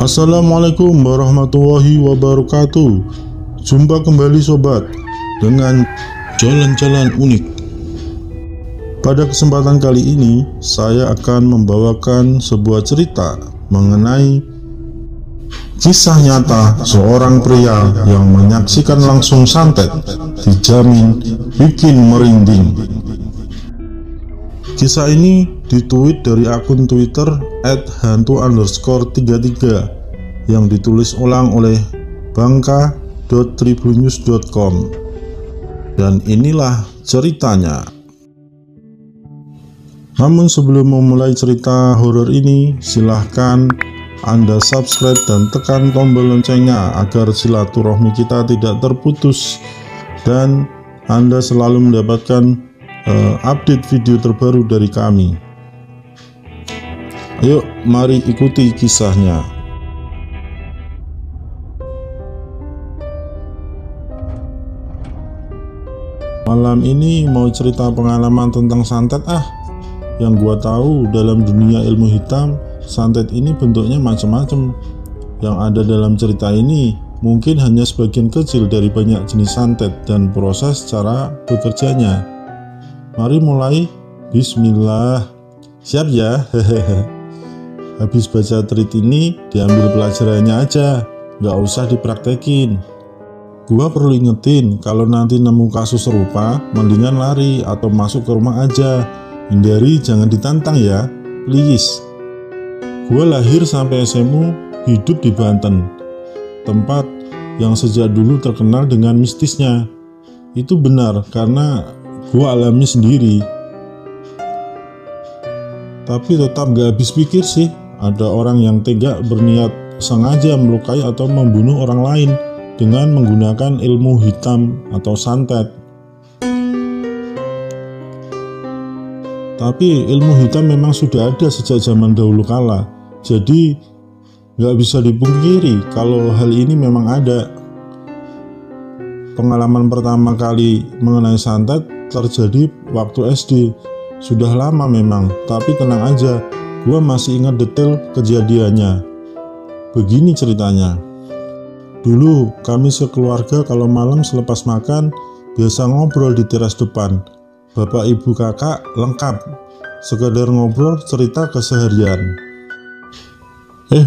Assalamualaikum warahmatullahi wabarakatuh. Jumpa kembali sobat dengan jalan-jalan unik. Pada kesempatan kali ini saya akan membawakan sebuah cerita mengenai kisah nyata seorang pria yang menyaksikan langsung santet dijamin bikin merinding. Kisah ini ditweet dari akun Twitter @hantu_33 yang ditulis ulang oleh bangka.tribunnews.com, dan inilah ceritanya. Namun sebelum memulai cerita horor ini, silahkan Anda subscribe dan tekan tombol loncengnya agar silaturahmi kita tidak terputus dan Anda selalu mendapatkan update video terbaru dari kami. Ayo, mari ikuti kisahnya. Malam ini mau cerita pengalaman tentang santet. Yang gua tahu dalam dunia ilmu hitam, santet ini bentuknya macam-macam. Yang ada dalam cerita ini mungkin hanya sebagian kecil dari banyak jenis santet dan proses cara bekerjanya. Mari mulai. Bismillah. Siap ya? Habis baca tweet ini diambil pelajarannya aja, nggak usah dipraktekin. Gua perlu ingetin, kalau nanti nemu kasus serupa mendingan lari atau masuk ke rumah aja. Hindari, jangan ditantang ya, please. Gua lahir sampai SMU hidup di Banten, tempat yang sejak dulu terkenal dengan mistisnya. Itu benar karena gua alami sendiri. Tapi tetap gak habis pikir sih, ada orang yang tega berniat sengaja melukai atau membunuh orang lain dengan menggunakan ilmu hitam atau santet. Tapi ilmu hitam memang sudah ada sejak zaman dahulu kala, jadi gak bisa dipungkiri kalau hal ini memang ada. Pengalaman pertama kali mengenai santet terjadi waktu SD. Sudah lama memang, tapi tenang aja, gua masih ingat detail kejadiannya. Begini ceritanya. Dulu kami sekeluarga kalau malam selepas makan biasa ngobrol di teras depan. Bapak ibu kakak lengkap, sekedar ngobrol cerita keseharian.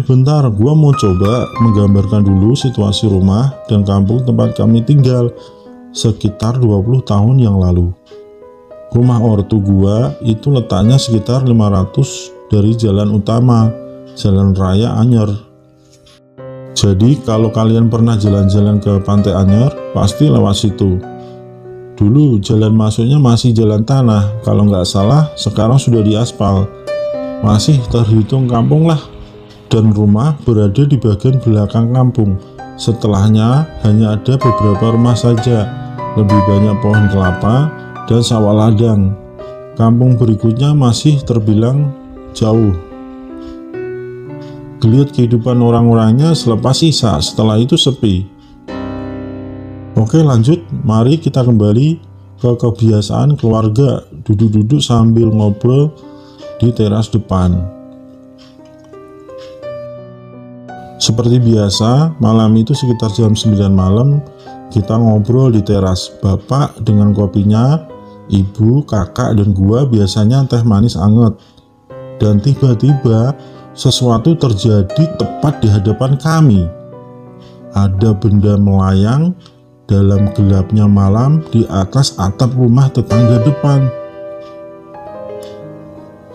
Bentar, gua mau coba menggambarkan dulu situasi rumah dan kampung tempat kami tinggal sekitar 20 tahun yang lalu. Rumah ortu gua itu letaknya sekitar 500 dari jalan utama, Jalan Raya Anyer. Jadi kalau kalian pernah jalan-jalan ke Pantai Anyer, pasti lewat situ. Dulu jalan masuknya masih jalan tanah, kalau nggak salah sekarang sudah diaspal. Masih terhitung kampung lah, dan rumah berada di bagian belakang kampung. Setelahnya hanya ada beberapa rumah saja, lebih banyak pohon kelapa dan sawah ladang. Kampung berikutnya masih terbilang jauh. Geliat kehidupan orang-orangnya selepas sisa, setelah itu sepi. Oke lanjut, mari kita kembali ke kebiasaan keluarga duduk-duduk sambil ngobrol di teras depan. Seperti biasa, malam itu sekitar jam 9 malam kita ngobrol di teras. Bapak dengan kopinya, ibu, kakak, dan gua biasanya teh manis anget. Dan tiba-tiba sesuatu terjadi tepat di hadapan kami. Ada benda melayang dalam gelapnya malam di atas atap rumah tetangga depan.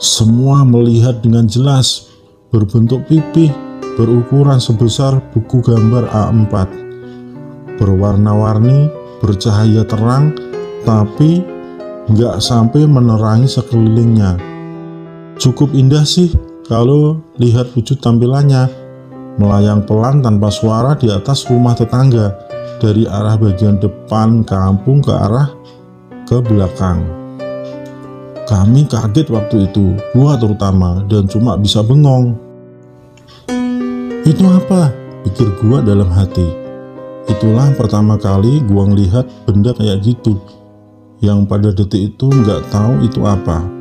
Semua melihat dengan jelas, berbentuk pipih, berukuran sebesar buku gambar A4, berwarna-warni, bercahaya terang, tapi nggak sampai menerangi sekelilingnya. Cukup indah sih kalau lihat wujud tampilannya, melayang pelan tanpa suara di atas rumah tetangga, dari arah bagian depan kampung ke arah ke belakang. Kami kaget waktu itu, gua terutama, dan cuma bisa bengong. Itu apa? Pikir gua dalam hati. Itulah pertama kali gua ngelihat benda kayak gitu, yang pada detik itu nggak tahu itu apa.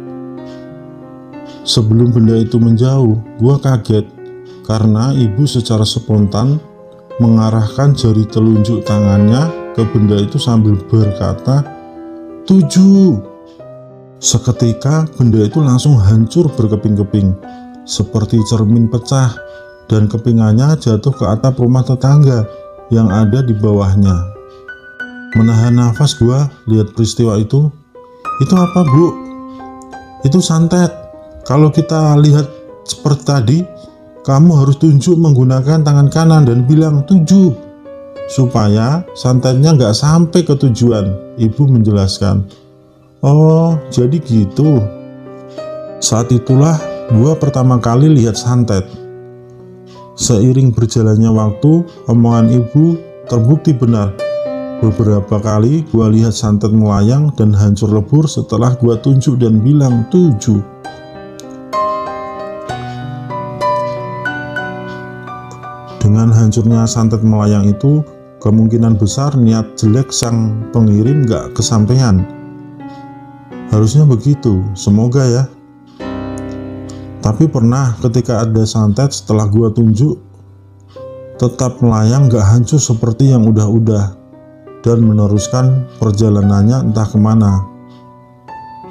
Sebelum benda itu menjauh, gua kaget karena ibu secara spontan mengarahkan jari telunjuk tangannya ke benda itu sambil berkata, "7." Seketika benda itu langsung hancur berkeping-keping seperti cermin pecah, dan kepingannya jatuh ke atap rumah tetangga yang ada di bawahnya. Menahan nafas gua lihat peristiwa itu. "Itu apa, Bu?" "Itu santet. Kalau kita lihat seperti tadi, kamu harus tunjuk menggunakan tangan kanan dan bilang 7 supaya santetnya nggak sampai ke tujuan," ibu menjelaskan. "Oh, jadi gitu." Saat itulah gua pertama kali lihat santet. Seiring berjalannya waktu, omongan ibu terbukti benar. Beberapa kali gua lihat santet melayang dan hancur lebur setelah gua tunjuk dan bilang 7. Dengan hancurnya santet melayang itu, kemungkinan besar niat jelek sang pengirim gak kesampaian. Harusnya begitu, semoga ya. Tapi pernah ketika ada santet setelah gua tunjuk tetap melayang gak hancur seperti yang udah-udah dan meneruskan perjalanannya entah kemana.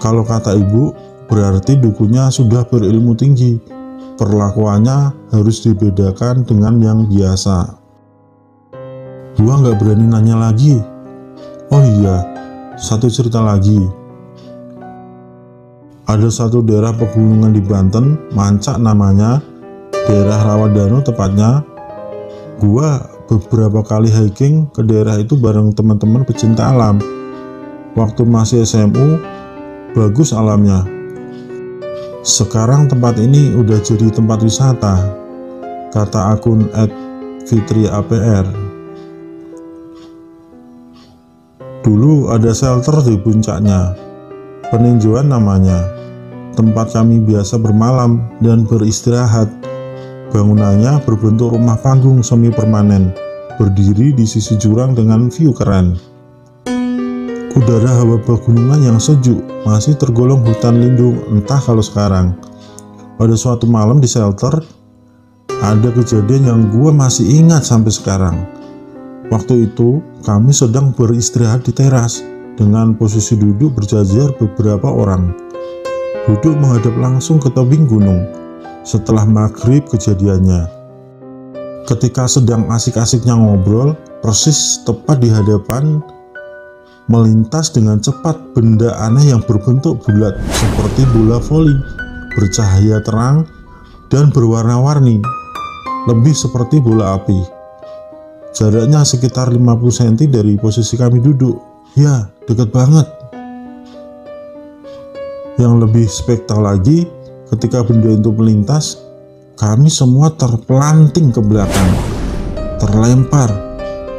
Kalau kata ibu, berarti dukunnya sudah berilmu tinggi. Perlakuannya harus dibedakan dengan yang biasa. Gua gak berani nanya lagi. Oh iya, satu cerita lagi. Ada satu daerah pegunungan di Banten, Mancak namanya, daerah Rawadano tepatnya. Gua beberapa kali hiking ke daerah itu bareng teman-teman pecinta alam. Waktu masih SMU, bagus alamnya. Sekarang tempat ini udah jadi tempat wisata, kata akun @fitriapr. Dulu ada shelter di puncaknya, peninjauan namanya. Tempat kami biasa bermalam dan beristirahat. Bangunannya berbentuk rumah panggung semi permanen, berdiri di sisi jurang dengan view keren. Udara hawa pegunungan yang sejuk, masih tergolong hutan lindung, entah kalau sekarang. Pada suatu malam di shelter, ada kejadian yang gue masih ingat sampai sekarang. Waktu itu, kami sedang beristirahat di teras, dengan posisi duduk berjajar beberapa orang. Duduk menghadap langsung ke tebing gunung. Setelah maghrib kejadiannya. Ketika sedang asik-asiknya ngobrol, persis tepat di hadapan melintas dengan cepat benda aneh yang berbentuk bulat seperti bola voli, bercahaya terang dan berwarna-warni, lebih seperti bola api. Jaraknya sekitar 50 cm dari posisi kami duduk. Ya, dekat banget. Yang lebih spektak lagi, ketika benda itu melintas, kami semua terpelanting ke belakang, terlempar,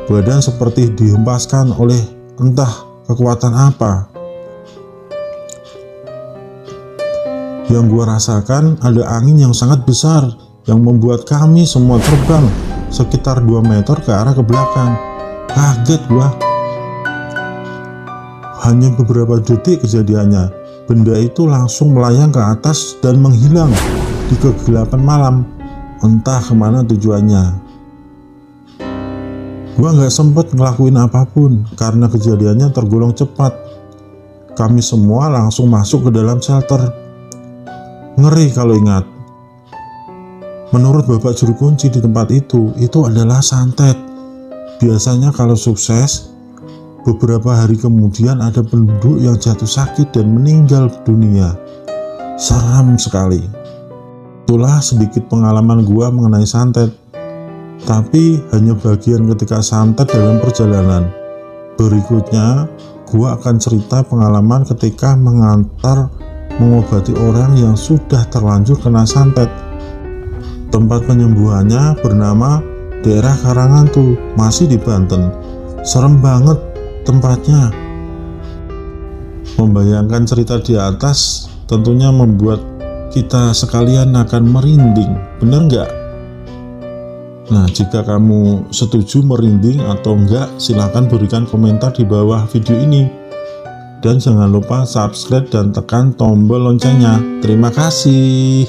badan seperti dihempaskan oleh entah kekuatan apa. Yang gua rasakan ada angin yang sangat besar yang membuat kami semua terbang sekitar 2 meter ke arah ke belakang. Kaget gua. Hanya beberapa detik kejadiannya. Benda itu langsung melayang ke atas dan menghilang di kegelapan malam, entah kemana tujuannya. Gua nggak sempet ngelakuin apapun karena kejadiannya tergolong cepat. Kami semua langsung masuk ke dalam shelter. Ngeri kalau ingat. Menurut bapak juru kunci di tempat itu adalah santet. Biasanya kalau sukses, beberapa hari kemudian ada penduduk yang jatuh sakit dan meninggal dunia. Seram sekali. Itulah sedikit pengalaman gua mengenai santet. Tapi hanya bagian ketika santet dalam perjalanan. Berikutnya, gua akan cerita pengalaman ketika mengantar mengobati orang yang sudah terlanjur kena santet. Tempat penyembuhannya bernama daerah Karangantu, masih di Banten. Serem banget tempatnya. Membayangkan cerita di atas tentunya membuat kita sekalian akan merinding, bener nggak? Nah, jika kamu setuju merinding atau enggak, silahkan berikan komentar di bawah video ini. Dan jangan lupa subscribe dan tekan tombol loncengnya. Terima kasih.